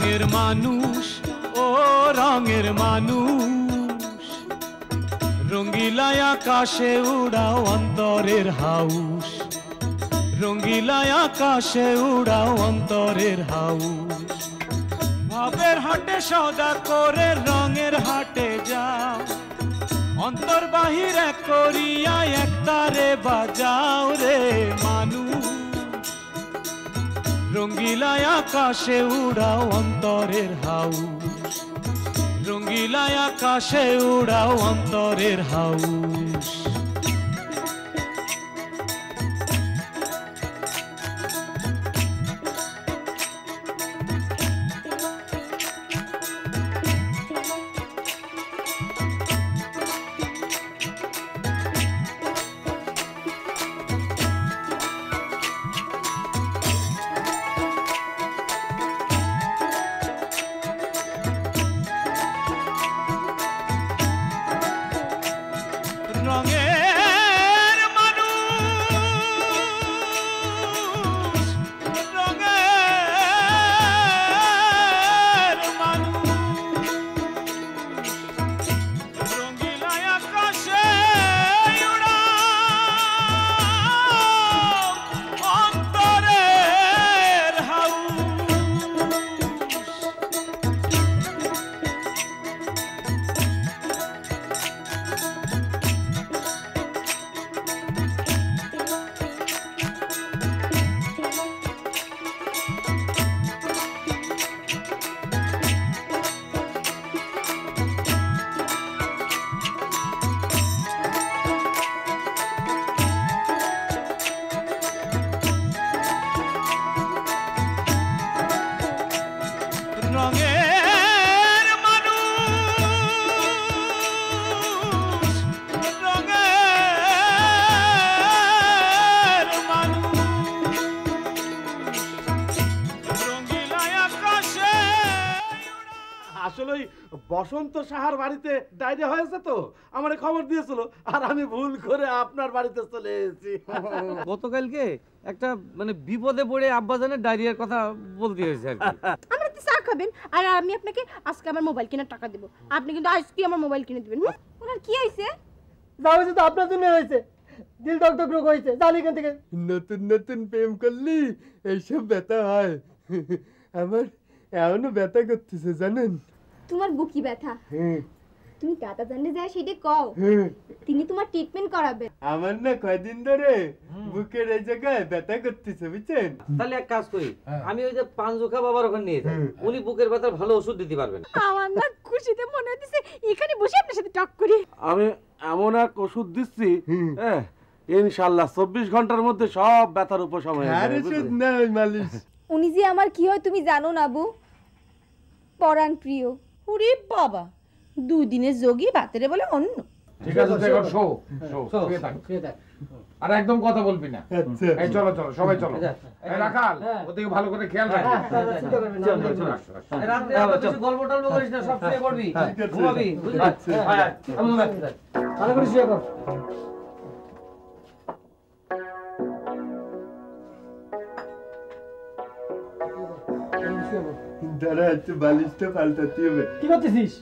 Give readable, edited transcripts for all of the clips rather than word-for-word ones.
রঙের মানুষ ও রঙের মানুষ রঙ্গিলায় আকাশে উড়াও অন্তরের হাউস রঙ্গিলায় আকাশে উড়াও অন্তরের হাউস ভাবের হাটে সওদা করে রঙের হাটে যাও অন্তর বাহির এক করিয়া একতারে বাজাও রে মানুষ রঙ্গিলায় আকাশে উড়াও অন্তরের হাউস রঙ্গিলায় আকাশে উড়াও অন্তরের হাউস বসন্ত সাহার বাড়িতে ডায়রিয়া হয়েছে তো আমারে খবর দিয়েছিল আর আমি ভুল করে আপনার বাড়িতে চলে এসেছি। গতকালকে একটা মানে বিপদে পড়ে আব্বাজানের ডায়রিয়ার কথা বলতে হয়েছে আর কি। আমরা তো চা খাবেন আর আমি আপনাকে আজকে আমার মোবাইল কেনার টাকা দেব, আপনি কিন্তু আজকে আমার মোবাইল কিনে দিবেন। ওনার কি হয়েছে? যা হয়েছে তো আপনার জন্য হয়েছে, দিল টক টক রোগ হয়েছে, জানি এখান থেকে। নতুন নতুন প্রেম করলি এইসব ব্যথা হয়। আমার এমনও ব্যথা করতেছে জানেন। তোমার বুকি ব্যথা? তুমি দাদা জানলে যায় সেটা কও, তিনি তোমার ট্রিটমেন্ট করাবে। আমার না কয়দিন ধরে বুকের এই জায়গায় ব্যথা করতেছে বুঝছেন। তাহলে এক কাজ করি, আমি ওই যে পাঞ্জুখা বাবার ওখানে নিয়ে যাই, উনি বুকের ব্যথার ভালো ওষুধ দিতে পারবেন। আমার না খুশিতে মনে হচ্ছে এখানে বসে আপনার সাথে টক করি। আমি এমন এক ওষুধ দিচ্ছি হ্যাঁ ইনশাআল্লাহ 24 ঘন্টার মধ্যে সব ব্যথার উপশম হয়ে যাবে। আর ওষুধ না মালিশ। উনি যে আমার কি হয় তুমি জানো না আবু? পরাণ প্রিয়। ওরে বাবা, দুদিনের যোগী ভাতেরে বলে অন্য। ঠিক আছে দেখো শো শুয়ে থাক আর একদম কথা বলবি না। এই চলো চলো সবাই চলো। এই রাখাল ওদিকে ভালো করে খেয়াল রাখবি। রাতে কিছু গল্প টল্প করিস না, সব শুয়ে পড়বি, ঘুমাবি, বুঝলি? ভালো করে শুয়ে পড়। দাঁড়া একটু বালিশটা পাল্টাতে হবে। কি করতেছিস?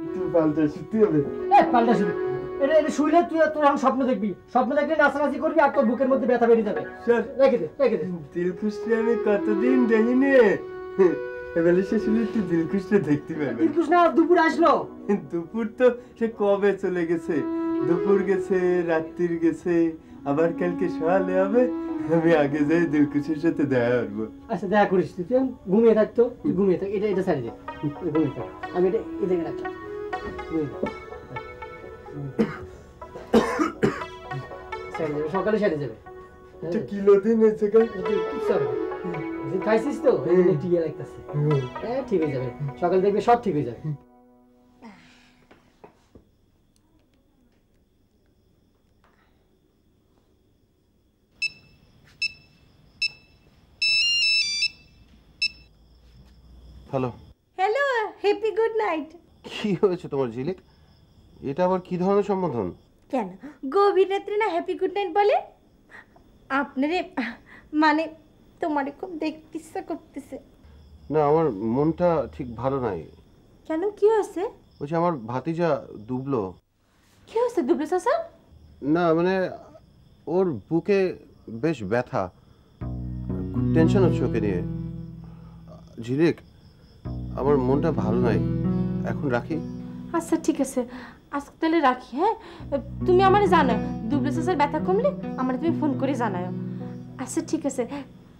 একটু পাল্টা শুতে হবে। পাল্টা শুবি? এটা শুইলে তুই তোর এখন স্বপ্ন দেখবি, স্বপ্ন দেখলে নাচানাচি করবি আর তোর বুকের মধ্যে ব্যথা বেরিয়ে যাবে। রেখে দে রেখে দে। দিলখুশটা আমি কতদিন দেখিনি, এবারে সে শুনে একটু দিলখুশটা দেখতে পারবে। দিলখুশ না দুপুর আসলো। দুপুর তো সে কবে চলে গেছে, দুপুর গেছে, রাত্রির গেছে, আবার কালকে সকালে হবে। আমি আগে যাই দিলখুশের সাথে দেখা করবো। আচ্ছা দেখা করিস, তুই ঘুমিয়ে থাকতো, ঘুমিয়ে থাক। এটা এটা ছাড়ি দে, ঘুমিয়ে থাক। আমি এটা এদিকে রাখলাম, সকালে সেরে যাবে। কিলো দিন হয়েছে খাইছিস তো টিকে লাগতেছে। হ্যাঁ ঠিক হয়ে যাবে, সকালে দেখবে সব ঠিক হয়ে যাবে। Hello hello, happy good night. কি হয়েছে তোমার ঝিলিক? এটা আবার কি ধরনের সম্বোধন? কেন গভীর রাত্রে না হ্যাপি গুড নাইট বলে? আপনারে মানে তোমারে খুব দেখতে ইচ্ছা করতেছে। না, আমার মনটা ঠিক ভালো নাই। কেন, কি হয়েছে? বলছি আমার ভাতিজা দুবলো। কি হয়েছে দুবলে চাচা? না মানে ওর বুকে বেশ ব্যথা, টেনশন হচ্ছে ওকে নিয়ে। ঝিলিক, আমার মনটা ভালো নাই, এখন রাখি? আচ্ছা ঠিক আছে, আজকে তাহলে রাখি। হ্যাঁ, তুমি আমার জানাও, দুবলে চাচার ব্যথা কমলে আমার তুমি ফোন করে জানাও। আচ্ছা ঠিক আছে,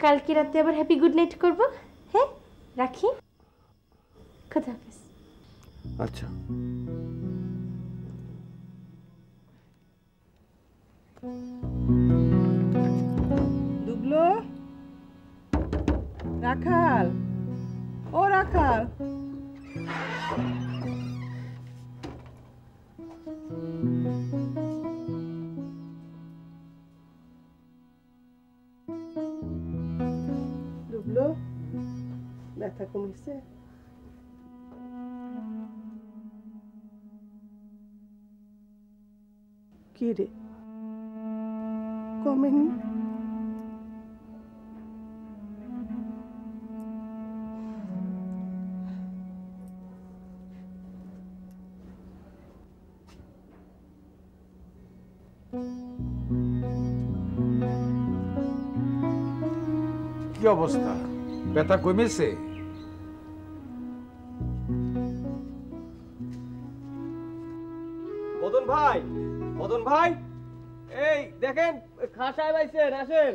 কালকে রাতে আবার হ্যাপি গুড নাইট করবো। হ্যাঁ রাখি, খোদা হাফেজ। আচ্ছা। দুবলো, রাখাল, ও রাখাল, দুবলো, ব্যথা কমেছে? কি রে, কমেনি? কি অবস্থা, ব্যথা কমেছে? মদন ভাই, মদন ভাই, এই দেখেন খান সাহেব আইছেন, আসেন।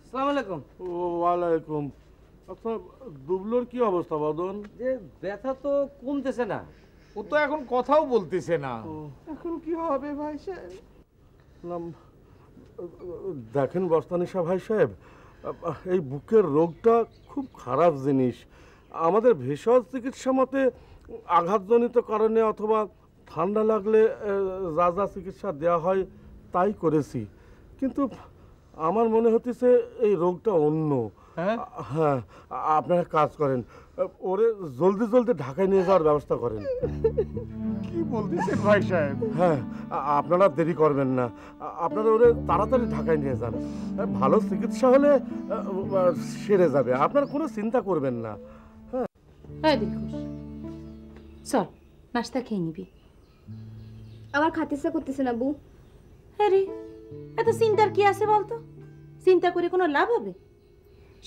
আসসালামু আলাইকুম। ওয়ালাইকুম। আচ্ছা, দুবলোর কি অবস্থা বদন? যে ব্যথা তো কমতেছে না। ও তো এখন কথাও বলতেছে না। এখন কি হবে ভাই সাহেব? দেখেন বস্তানি সাহেব, ভাই সাহেব, এই বুকের রোগটা খুব খারাপ জিনিস। আমাদের ভেষজ চিকিৎসা মতে আঘাতজনিত কারণে অথবা ঠান্ডা লাগলে যা যা চিকিৎসা দেওয়া হয় তাই করেছি, কিন্তু আমার মনে হতেছে এই রোগটা অন্য। হ্যাঁ, আপনারা কাজ করেন, ওরে জলদি জলদি ঢাকায় নিয়ে যাওয়ার ব্যবস্থা করেন। কি বলতেছেন ভাই সাহেব? হ্যাঁ, আপনারা দেরি করবেন না, আপনারা ওরে তাড়াতাড়ি ঢাকায় নিয়ে যান। ভালো চিকিৎসা হলে সেরে যাবে, আপনারা কোনো চিন্তা করবেন না। হ্যাঁ দিলখুশ, চল নাস্তা খেয়ে নিবি। আমার খাতে ইচ্ছা করতেছে না বউ। হ্যাঁ রে, এত চিন্তার কি আছে বলতো? চিন্তা করে কোনো লাভ হবে?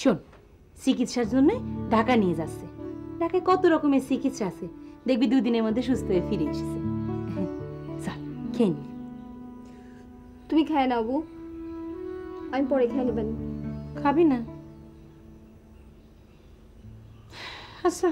শোন, চিকিৎসার জন্য ঢাকা নিয়ে যাচ্ছে। ঢাকায় কত রকমের চিকিৎসা আছে, দেখবি 2 দিনের মধ্যে সুস্থ হয়ে ফিরে এসেছে। চল খেয়ে নি। তুমি খায় নাও বউ, আমি পরে খেয়ে নেবেন। খাবি না? আচ্ছা।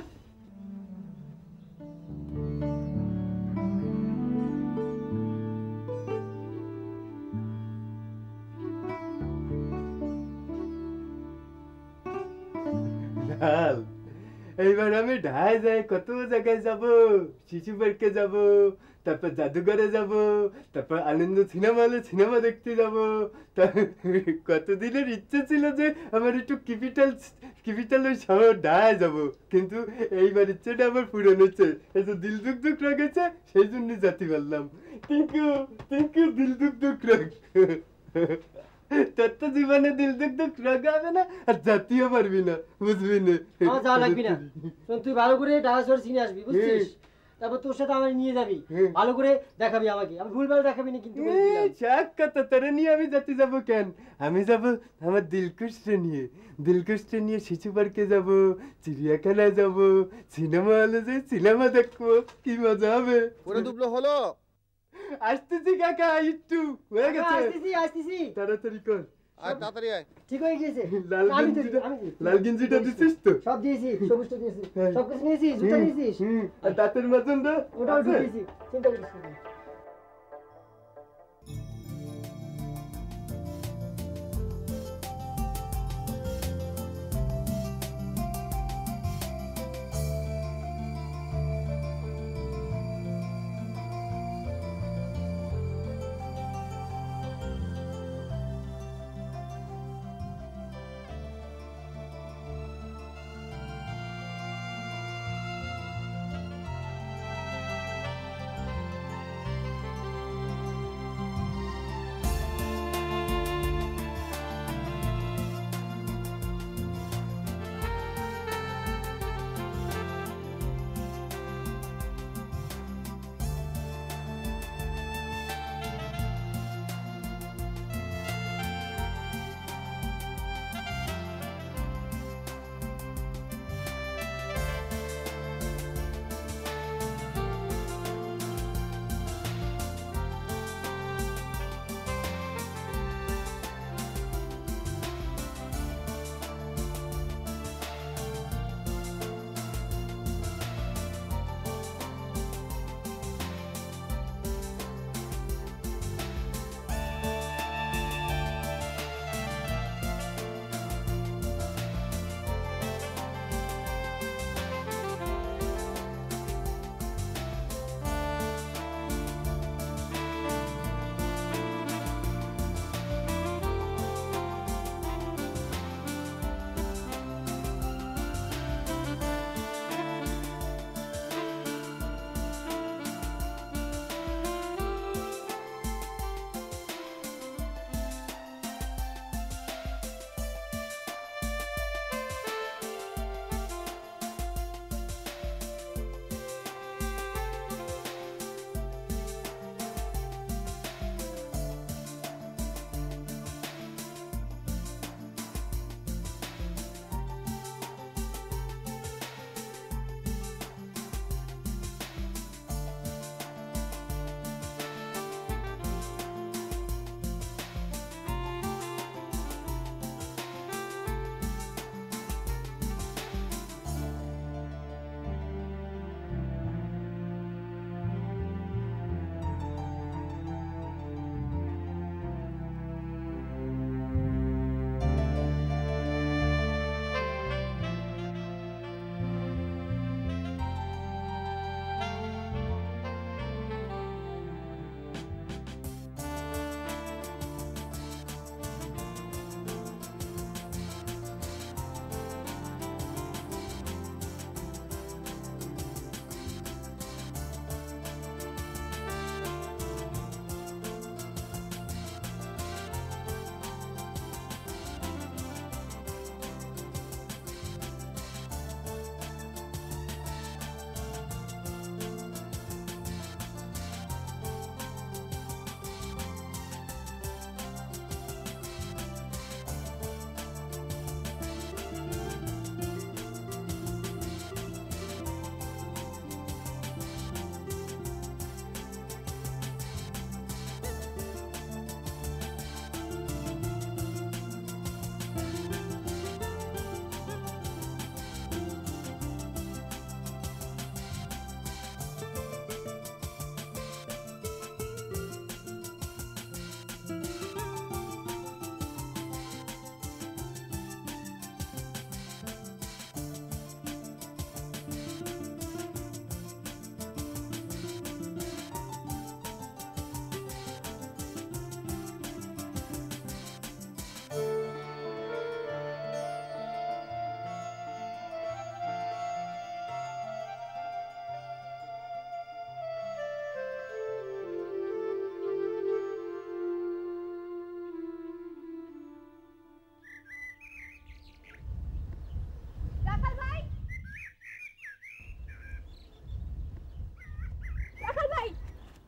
এইবার আমি ঢায় যাই কত জায়গায় যাব, শিশু পার্কে যাব, তারপর জাদুঘরে যাব, তারপর আনন্দ সিনেমা হলে সিনেমা দেখতে যাব। কতদিনের ইচ্ছে ছিল যে আমার একটু ক্যাপিটাল ওই শহর ঢায় যাব, কিন্তু এইবার ইচ্ছেটা আমার পূরণ হচ্ছে। এই যে দিল দুক দুক রাখেছে, সেই জন্য জাতি পারলাম। থ্যাংক ইউ দিল দুক দুক রাখ। তোর তো জীবনে দিল দুক দুক রাগাবে না, আর জাতীয় পারবি না, বুঝবি না। আমার যাওয়া লাগবি না, তুই ভালো করে ডায়াসর চিনে আসবি, বুঝছিস? তারপর তোর সাথে আমার নিয়ে যাবি, ভালো করে দেখাবি আমাকে। আমি ভুলভাল দেখাবি না কিন্তু। তোরে নিয়ে আমি যাতে যাবো কেন? আমি যাব আমার দিলকুশকে নিয়ে শিশু পার্কে যাব, চিড়িয়াখানায় যাব, সিনেমা হলে যে সিনেমা দেখবো, কি মজা হবে। ওরে দুবলো হলো? আসতেছি কাকা, একটু হয়ে গেছে। আসতেছি, তাড়াতাড়ি কর। আয় তাড়াতাড়ি আয়। ঠিক হয়ে গিয়েছে। লাল গেঞ্জিটা দিছিস তো? সব দিয়েছি, সবুজটা দিয়েছি, সবকিছু নিয়েছিস, জুতা নিয়েছিস, আর দাঁতের মাঝনটা ওটাও দিয়েছি, চিন্তা করিস না।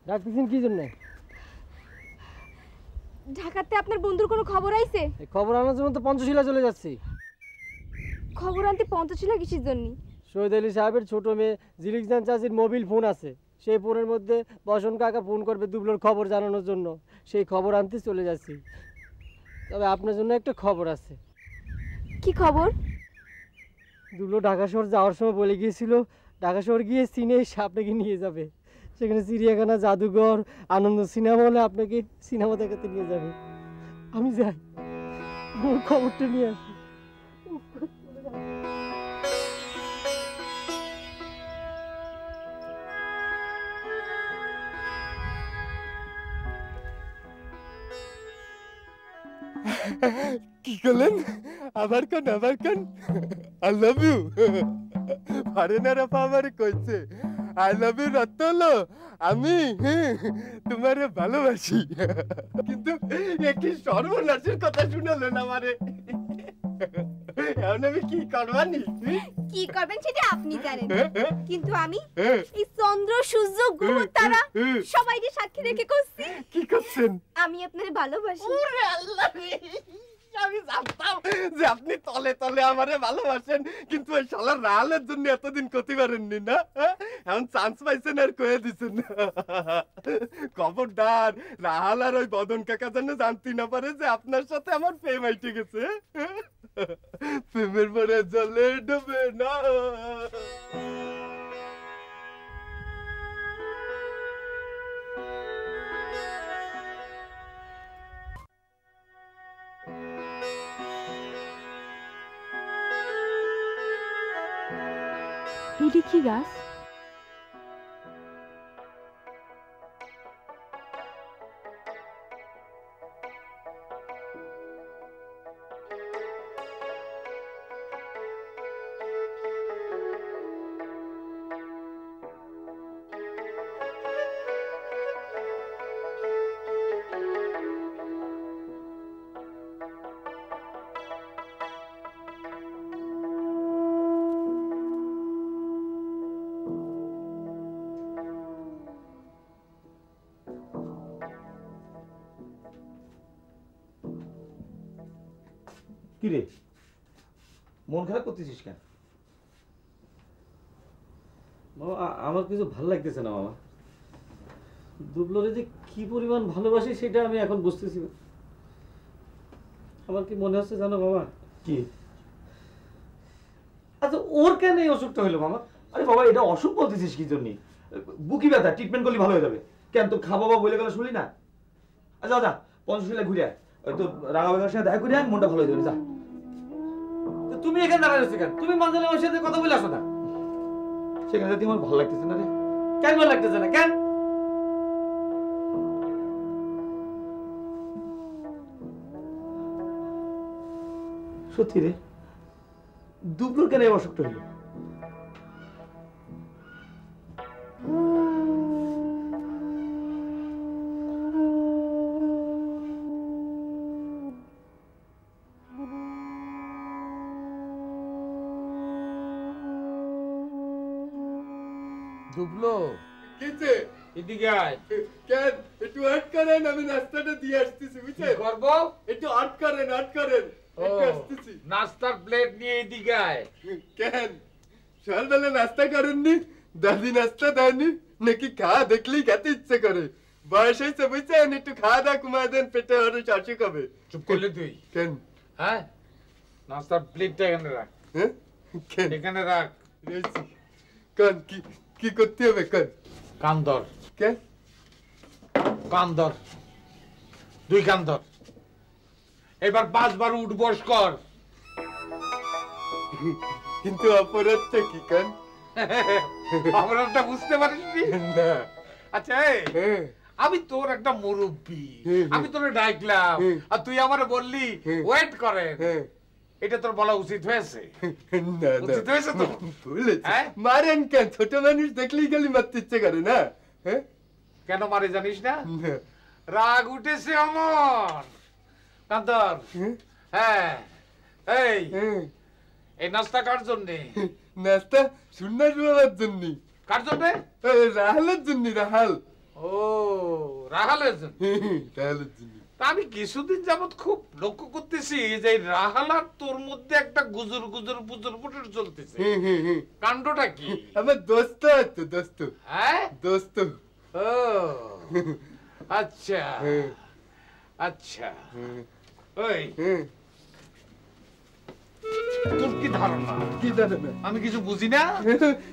ডাকতেছেন কি জন্য? ঢাকাতে আপনার বন্ধুর কোনো খবর আইছে? খবর আনার জন্য তো পঞ্চশীলা চলে যাচ্ছি। খবর আনতে পঞ্চশীলা কিসের জন্য? শহীদ আলী সাহেবের ছোট মেয়ে জিলিকজান চাচির মোবাইল ফোন আছে, সেই ফোনের মধ্যে বসন কাকা ফোন করবে দুবলোর খবর জানানোর জন্য, সেই খবর আনতে চলে যাচ্ছি। তবে আপনার জন্য একটা খবর আছে। কি খবর? দুবলো ঢাকা শহর যাওয়ার সময় বলে গিয়েছিল ঢাকা শহর গিয়ে সিনে আপনাকে নিয়ে যাবে, সেখানে চিড়িয়াখানা, জাদুঘর, আনন্দ সিনেমা হলে আপনাকে সিনেমা দেখাতে নিয়ে যাবে। আমি যাই, খবরটা নিয়ে আসি। কি করলেন? আবার কান আই লাভ ইউ। ফরেনার আপা আমারে কইছে আই লাভ ইউ রাত হলো আমি তোমারে ভালোবাসি, কিন্তু একই সর্বনাশের কথা শুনালেন আমারে। এখন আমি কি করবানি? কি করবেন সেটা আপনি জানেন, কিন্তু আমি এই চন্দ্র, সূর্য, গ্রহ, তারা সবাইকে সাক্ষী রেখে করছি। কি করছেন? আমি আপনারে ভালোবাসি। ওরে আল্লাহ রে, আমি জানতাম যে আপনি তলে তলে আমারে ভালোবাসেন, কিন্তু ওই শালার রাহালের জন্য এতদিন করতে পারেননি না। এখন চান্স পাইছেন আর কয়ে দিচ্ছেন। খবরদার, রাহাল আর ওই বদন কাকা যেন জানতে না পারে যে আপনার সাথে আমার প্রেম আইটে গেছে। প্রেমের পরে জলে ডুবে না। এটা কি গাছ? কি রে, মন খারাপ করতেছিস কেন? বাবা, আমার কিছু ভালো লাগতেছে না বাবা। দুবলোরে যে কি পরিমাণ ভালোবাসি সেটা আমি এখন বুঝতেছি না। আমার কি মনে হচ্ছে জানো বাবা? কি? আচ্ছা, ওর কেন এই অসুখটা হলো বাবা? আরে বাবা, এটা অসুখ বলতেছিস কি জন্য? বুকি ব্যথা, ট্রিটমেন্ট করলে ভালো হয়ে যাবে। কেন তো খা বাবা বলে গেল শুনলি না? আচ্ছা আচ্ছা, পঞ্চশীলা ঘুরে আয়, তো রাঙাবাগার সাথে দেখা করে আয়, মনটা ভালো হয়ে যাবে। যা। তুমি এখানে দাঁড়ায় রয়েছো কেন? তুমি মানজালে আমার সাথে কথা বলে আসো না। সেখানে যাতে আমার ভালো লাগতেছে না রে। কেন ভালো লাগতেছে না? কেন? সত্যি রে, দুবলোর কেন এই অসুখটা হলো? দুবলো, কিছে? এদিকে আয়। কেন একটু আট করেন, আমি নাস্তাটা দিয়ে আসতেছি। বুঝছেন? করবো একটু আট করেন, আট করেন, একটু আসতেছি। নাস্তার প্লেট নিয়ে এদিকে আয়। কেন সকালবেলা নাস্তা করেননি? দাদি নাস্তা দেয়নি নাকি? খাওয়া দেখলেই খেতে ইচ্ছে করে। বয়স হয়েছে বুঝছেন, একটু খাওয়া দাওয়া কমায় দেন, পেটে আরো চাষি হবে। চুপ করলে তুই? কেন? হ্যাঁ, নাস্তার প্লেটটা এখানে রাখ। হ্যাঁ, কেন? এখানে রাখ। কান কি কি করতে হবে? কান কান ধর। কেন? কান ধর, দুই কান ধর। এবার 5 বার উঠ বস কর। কিন্তু অপরাধটা কি? কান অপরাধটা বুঝতে পারিসনি? না। আচ্ছা, আমি তোর একটা মুরব্বী, আমি তোরে ডাকলাম আর তুই আমারে বললি ওয়েট করেন। এটা তোর বলা উচিত হয়েছে? না না, উচিত হয়েছে তো? মারেন কেন? ছোট মানুষ দেখলেই খালি মারতে ইচ্ছে করে না? হ্যাঁ, কেন মারে জানিস না? রাগ উঠেছে আমার। কান্তর, হ্যাঁ, এই নাস্তা কার জন্যে? নাস্তা সুন্নাস বাবার জন্য। কার জন্যে? রাহালের জন্য। রাহাল? ও ও রাহালের জন্য। রাহালের জন্য। তা আমি কিছুদিন যাবত খুব লক্ষ্য করতেছি যে রাহাল আর তোর মধ্যে একটা গুজুর গুজুর বুজুর বুজুর চলতেছে। কাণ্ডটা কি? আমার দোস্ত আছে, দোস্ত। হ্যাঁ দোস্ত। ও আচ্ছা আচ্ছা। ওই তোর কি ধারণা? কি ধারণা? আমি কিছু বুঝি না?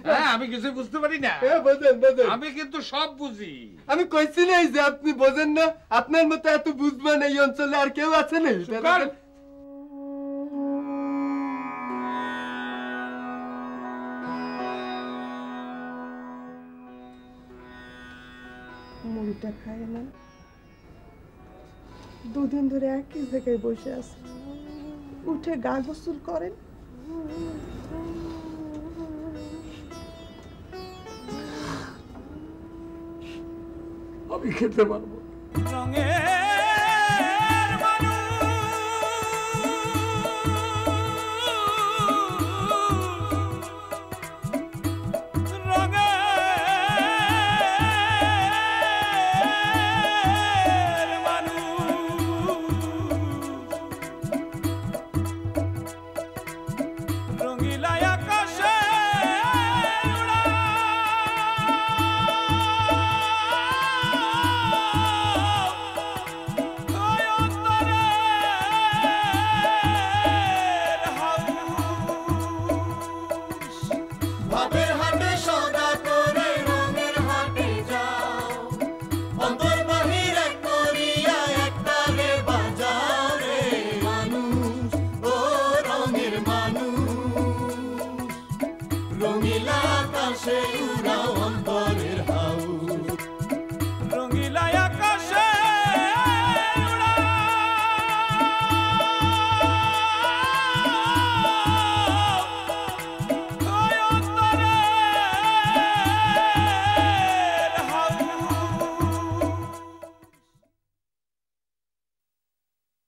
হ্যাঁ আমি কিছু বুঝতে পারি না? বোঝেন বোঝেন। আমি কিন্তু সব বুঝি। আমি কইছি না যে আপনি বোঝেন না। আপনার মতো এত বুঝবেন এই অঞ্চলে আর কেউ আছে না। মুড়িটা খায় না, দুদিন ধরে একই জায়গায় বসে আছে, উঠে গা গোসল করেন। আমি খেতে পারবো।